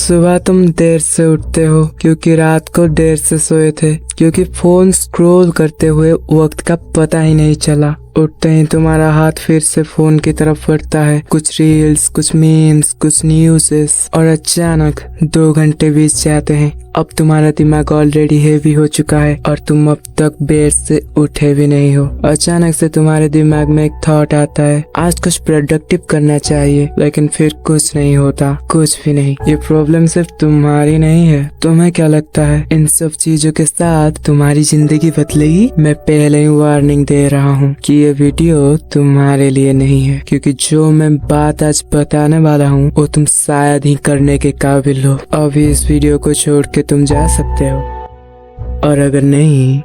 सुबह तुम देर से उठते हो क्योंकि रात को देर से सोए थे, क्योंकि फोन स्क्रॉल करते हुए वक्त का पता ही नहीं चला। उठते ही तुम्हारा हाथ फिर से फोन की तरफ बढ़ता है, कुछ रील्स, कुछ मीम्स, कुछ न्यूज़ेस, और अचानक 2 घंटे बीत जाते हैं। अब तुम्हारा दिमाग ऑलरेडी हेवी हो चुका है और तुम अब तक बेड से उठे भी नहीं हो। अचानक से तुम्हारे दिमाग में एक थॉट आता है, आज कुछ प्रोडक्टिव करना चाहिए, लेकिन फिर कुछ नहीं होता, कुछ भी नहीं। ये प्रॉब्लम सिर्फ तुम्हारी नहीं है। तुम्हें क्या लगता है इन सब चीजों के साथ तुम्हारी जिंदगी बदलेगी? मैं पहले ही वार्निंग दे रहा हूँ कि ये वीडियो तुम्हारे लिए नहीं है, क्योंकि जो मैं बात आज बताने वाला हूँ वो तुम शायद ही करने के काबिल हो। अभी इस वीडियो को छोड़ के तुम जा सकते हो, और अगर नहीं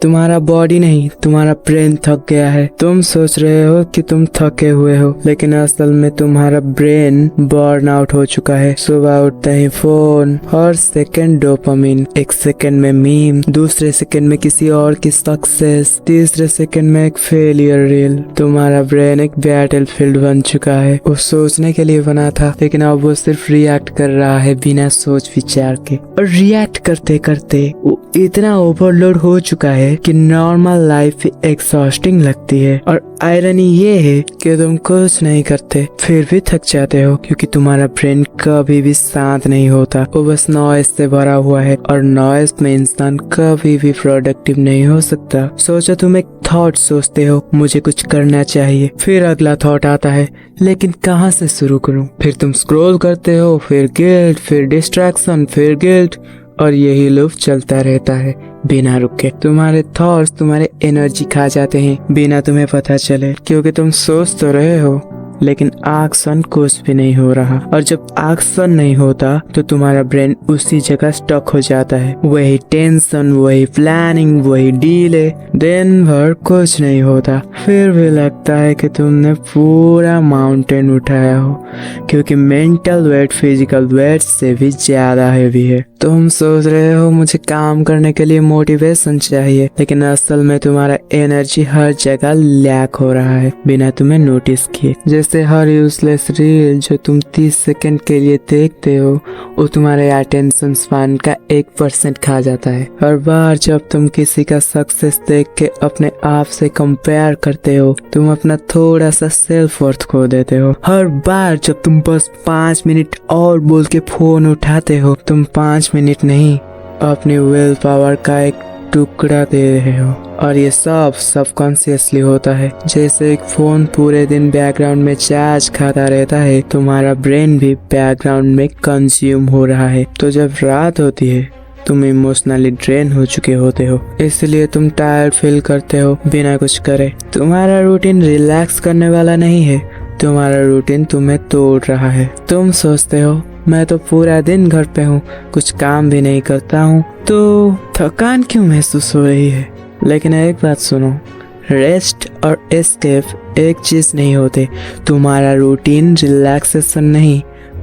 तुम्हारा बॉडी नहीं, तुम्हारा ब्रेन थक गया है। तुम सोच रहे हो कि तुम थके हुए हो, लेकिन असल में तुम्हारा ब्रेन बर्न आउट हो चुका है। सुबह उठते ही फोन, हर सेकंड डोपामिन, एक सेकंड में मीम, दूसरे सेकंड में किसी और की सक्सेस, तीसरे सेकंड में एक फेलियर रील। तुम्हारा ब्रेन एक बैटल फील्ड बन चुका है। वो सोचने के लिए बना था, लेकिन अब वो सिर्फ रिएक्ट कर रहा है बिना सोच विचार के, और रिएक्ट करते करते वो इतना ओवरलोड हो चुका है कि नॉर्मल लाइफ एग्जॉस्टिंग लगती है। और आयरनी ये है कि तुम कुछ नहीं करते फिर भी थक जाते हो, क्योंकि तुम्हारा ब्रेन कभी भी शांत नहीं होता, वो बस नॉइज से भरा हुआ है, और नॉइज में इंसान कभी भी प्रोडक्टिव नहीं हो सकता। सोचो तुम एक थॉट सोचते हो, मुझे कुछ करना चाहिए, फिर अगला थॉट आता है, लेकिन कहाँ से शुरू करूँ? फिर तुम स्क्रॉल करते हो, फिर गिल्ट, फिर डिस्ट्रैक्शन, फिर गिल्ट, और यही लूप चलता रहता है बिना रुके। तुम्हारे थॉट्स तुम्हारे एनर्जी खा जाते हैं बिना तुम्हें पता चले, क्योंकि तुम सोच तो रहे हो लेकिन एक्शन कुछ भी नहीं हो रहा। और जब एक्शन नहीं होता तो तुम्हारा ब्रेन उसी जगह स्टक हो जाता है। वही टेंशन, वही प्लानिंग, वही डीले, दिन भर कुछ नहीं होता। फिर भी लगता है कि तुमने पूरा माउंटेन उठाया हो, क्योंकि मेंटल वेट फिजिकल वेट से भी ज्यादा हैवी है। तुम सोच रहे हो मुझे काम करने के लिए मोटिवेशन चाहिए, लेकिन असल में तुम्हारा एनर्जी हर जगह लैक हो रहा है बिना तुम्हें नोटिस किए। जैसे हर यूजलेस रील जो तुम 30 सेकंड के लिए देखते हो, वो तुम्हारे अटेंशन स्पैन का 1% खा जाता है। हर बार जब तुम किसी का सक्सेस देख के अपने आप से कंपेयर करते हो, तुम अपना थोड़ा सा सेल्फ वर्थ खो देते हो। हर बार जब तुम बस 5 मिनट और बोल के फोन उठाते हो, तुम 5 मिनट नहीं, अपनी विल पावर का एक टुकड़ा दे रहे हो। और ये सब सबकॉन्शियसली होता है। जैसे एक फोन पूरे दिन बैकग्राउंड में चार्ज खाता रहता है, तुम्हारा ब्रेन भी बैकग्राउंड में कंज्यूम हो रहा है। तो जब रात होती है तुम इमोशनली ड्रेन हो चुके होते हो, इसलिए तुम टायर्ड फील करते हो बिना कुछ करे। तुम्हारा रूटीन रिलैक्स करने वाला नहीं है, तुम्हारा रूटीन तुम्हें तोड़ रहा है। तुम सोचते हो मैं तो पूरा दिन घर पे हूँ, कुछ काम भी नहीं करता हूँ, तो थकान क्यों महसूस हो रही है? लेकिन एक बात सुनो, रेस्ट और एस्केप एक चीज नहीं होते। तुम्हारा रूटीन रिलैक्सेशन नहीं,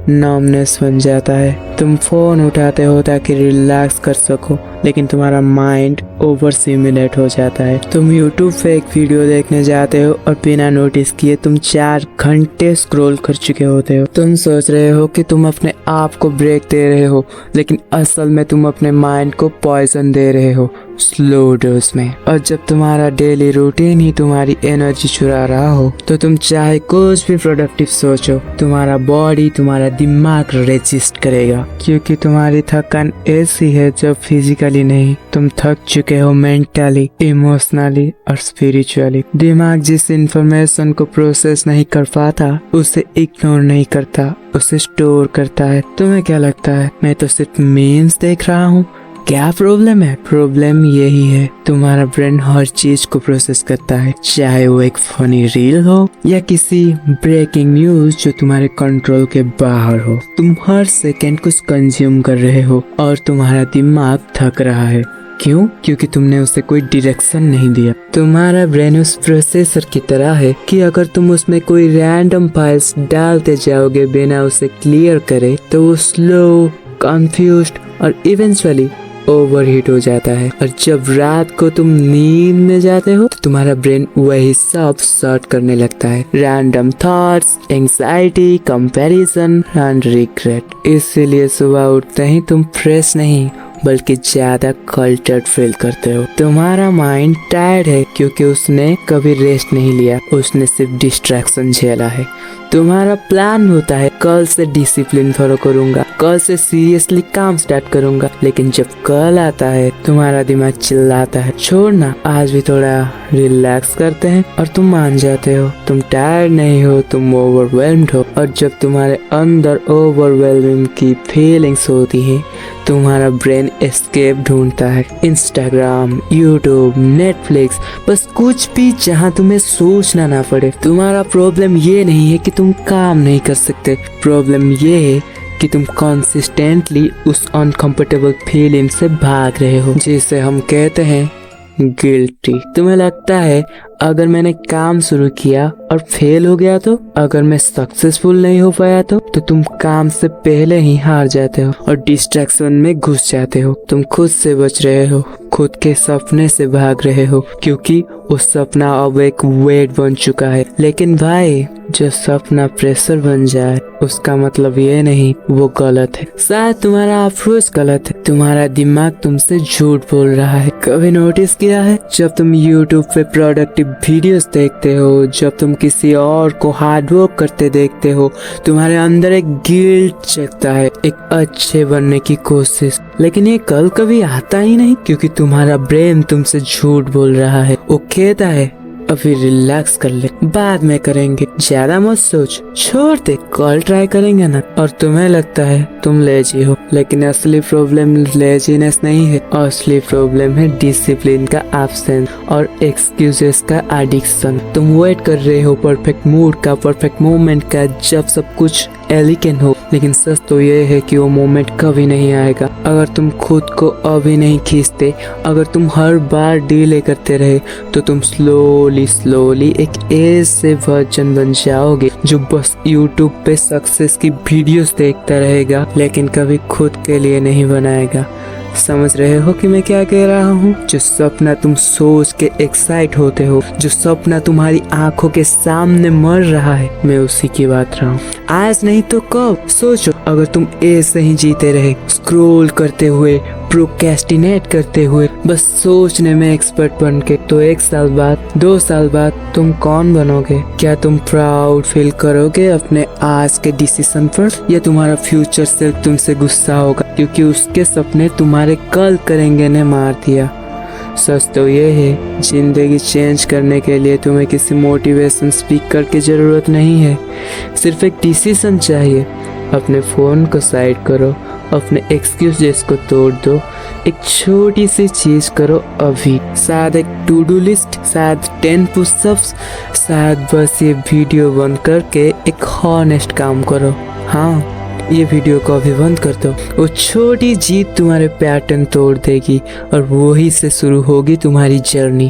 नॉमनेस बन जाता है। तुम फोन उठाते हो ताकि रिलैक्स कर सको, लेकिन तुम्हारा माइंड ओवर स्टिमुलेट हो जाता है। तुम यूट्यूब पे एक वीडियो देखने जाते हो और बिना नोटिस किए तुम 4 घंटे स्क्रॉल कर चुके होते हो। तुम सोच रहे हो कि तुम अपने आप को ब्रेक दे रहे हो, लेकिन असल में तुम अपने माइंड को पॉइजन दे रहे हो स्लो डोज में। और जब तुम्हारा डेली रूटीन ही तुम्हारी एनर्जी चुरा रहा हो, तो तुम चाहे कुछ भी प्रोडक्टिव सोचो, तुम्हारा बॉडी, तुम्हारा दिमाग रेजिस्ट करेगा, क्योंकि तुम्हारी थकान ऐसी है जब फिजिकली नहीं, तुम थक चुके हो मेंटली, इमोशनली और स्पिरिचुअली। दिमाग जिस इंफॉर्मेशन को प्रोसेस नहीं कर पाता, उसे इग्नोर नहीं करता, उसे स्टोर करता है। तुम्हें क्या लगता है मैं तो सिर्फ मीम्स देख रहा हूँ? क्या प्रॉब्लम है? प्रॉब्लम यही है, तुम्हारा ब्रेन हर चीज को प्रोसेस करता है, चाहे वो एक फनी रील हो या किसी ब्रेकिंग न्यूज जो तुम्हारे कंट्रोल के बाहर हो। तुम हर सेकंड कुछ कंज्यूम कर रहे हो और तुम्हारा दिमाग थक रहा है। क्यों? क्योंकि तुमने उसे कोई डायरेक्शन नहीं दिया। तुम्हारा ब्रेन उस प्रोसेसर की तरह है कि अगर तुम उसमें कोई रैंडम फाइल्स डालते जाओगे बिना उसे क्लियर करे, तो वो स्लो, कंफ्यूज्ड और इवेंचुअली ओवरहीट हो जाता है, और जब रात को तुम नींद में जाते हो तो तुम्हारा ब्रेन वही सब सर्च करने लगता है, random thoughts, anxiety, comparison and regret. इसीलिए सुबह उठते ही तुम फ्रेश नहीं बल्कि ज्यादा कल्टर्ड फील करते हो। तुम्हारा माइंड टायर्ड है क्योंकि उसने कभी रेस्ट नहीं लिया, उसने सिर्फ डिस्ट्रैक्शन झेला है। तुम्हारा प्लान होता है कल से डिसिप्लिन फॉलो करूंगा, कल से सीरियसली काम स्टार्ट करूंगा, लेकिन जब कल आता है तुम्हारा दिमाग चिल्लाता है छोड़ना, आज भी थोड़ा रिलैक्स करते हैं, और तुम मान जाते हो। तुम टायर्ड नहीं हो, तुम ओवरवेल्म्ड हो, और जब तुम्हारे अंदर ओवरवेल्मिंग की फीलिंग्स होती है तुम्हारा ब्रेन एस्केप ढूंढता है, इंस्टाग्राम, यूट्यूब, नेटफ्लिक्स, बस कुछ भी जहां तुम्हें सोचना ना पड़े। तुम्हारा प्रॉब्लम ये नहीं है कि तुम काम नहीं कर सकते, प्रॉब्लम ये है कि तुम कंसिस्टेंटली उस अनकंफर्टेबल फीलिंग से भाग रहे हो, जिसे हम कहते हैं गिल्टी। तुम्हें लगता है अगर मैंने काम शुरू किया और फेल हो गया तो, अगर मैं सक्सेसफुल नहीं हो पाया तो तुम काम से पहले ही हार जाते हो और डिस्ट्रैक्शन में घुस जाते हो। तुम खुद से बच रहे हो, खुद के सपने से भाग रहे हो, क्योंकि वो सपना अब एक वेट बन चुका है। लेकिन भाई, जो सपना प्रेशर बन जाए उसका मतलब ये नहीं वो गलत है। शायद तुम्हारा अप्रोच गलत है, तुम्हारा दिमाग तुमसे झूठ बोल रहा है। कभी नोटिस किया है जब तुम YouTube पे प्रोडक्टिव वीडियोस देखते हो, जब तुम किसी और को हार्ड वर्क करते देखते हो, तुम्हारे अंदर एक गिल्ट जगता है, एक अच्छे बनने की कोशिश, लेकिन ये कल कभी आता ही नहीं, क्योंकि तुम्हारा ब्रेन तुमसे झूठ बोल रहा है। वो कहता है अभी रिलैक्स कर ले, बाद में करेंगे, ज्यादा मत सोच, छोड़ दे, कल ट्राई करेंगे ना। और तुम्हें लगता है तुम लेजी हो, लेकिन असली प्रॉब्लम लेजीनेस नहीं है, असली प्रॉब्लम है डिसिप्लिन का एब्सेंस और एक्सक्यूजेस का एडिक्शन। तुम वेट कर रहे हो परफेक्ट मूड का, परफेक्ट मोमेंट का, जब सब कुछ एलिगेंट हो, लेकिन सच तो ये है कि वो मोमेंट कभी नहीं आएगा अगर तुम खुद को अभी नहीं खींचते। अगर तुम हर बार डिले करते रहे तो तुम स्लोली एक ऐसे वर्जन बन जाओगे जो बस YouTube पे सक्सेस की वीडियोस देखता रहेगा, लेकिन कभी खुद के लिए नहीं बनाएगा। समझ रहे हो कि मैं क्या कह रहा हूँ? जो सपना तुम सोच के एक्साइट होते हो, जो सपना तुम्हारी आंखों के सामने मर रहा है, मैं उसी की बात रहा हूँ। आज नहीं तो कब? सोचो, अगर तुम ऐसे ही जीते रहे, स्क्रॉल करते हुए, प्रोक्रेस्टिनेट करते हुए, बस सोचने में एक्सपर्ट बन के, तो 1 साल बाद, 2 साल बाद तुम कौन बनोगे? क्या तुम प्राउड फील करोगे अपने आज के डिसीजन पर, या तुम्हारा फ्यूचर सेल्फ तुमसे गुस्सा होगा क्योंकि उसके सपने तुम्हारे कल करेंगे ने मार दिया? सच तो ये है, जिंदगी चेंज करने के लिए तुम्हें किसी मोटिवेशन स्पीकर की जरूरत नहीं है, सिर्फ एक डिसीजन चाहिए। अपने फोन को साइड करो, अपने एक्सक्यूजेस को तोड़ दो, एक छोटी सी चीज करो अभी। शायद एक टू डू लिस्ट, शायद 10 पुशअप्स, शायद बस ये वीडियो बंद करके एक हॉनेस्ट काम करो। हाँ, ये वीडियो को अभी बंद कर दो। वो छोटी जीत तुम्हारे पैटर्न तोड़ देगी और वही से शुरू होगी तुम्हारी जर्नी।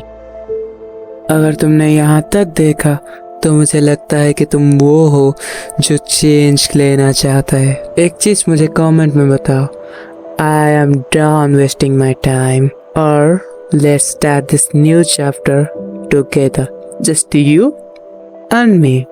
अगर तुमने यहाँ तक देखा तो मुझे लगता है कि तुम वो हो जो चेंज लेना चाहता है। एक चीज मुझे कमेंट में बताओ, I am done wasting my time, और let's start this new chapter together, just you and me.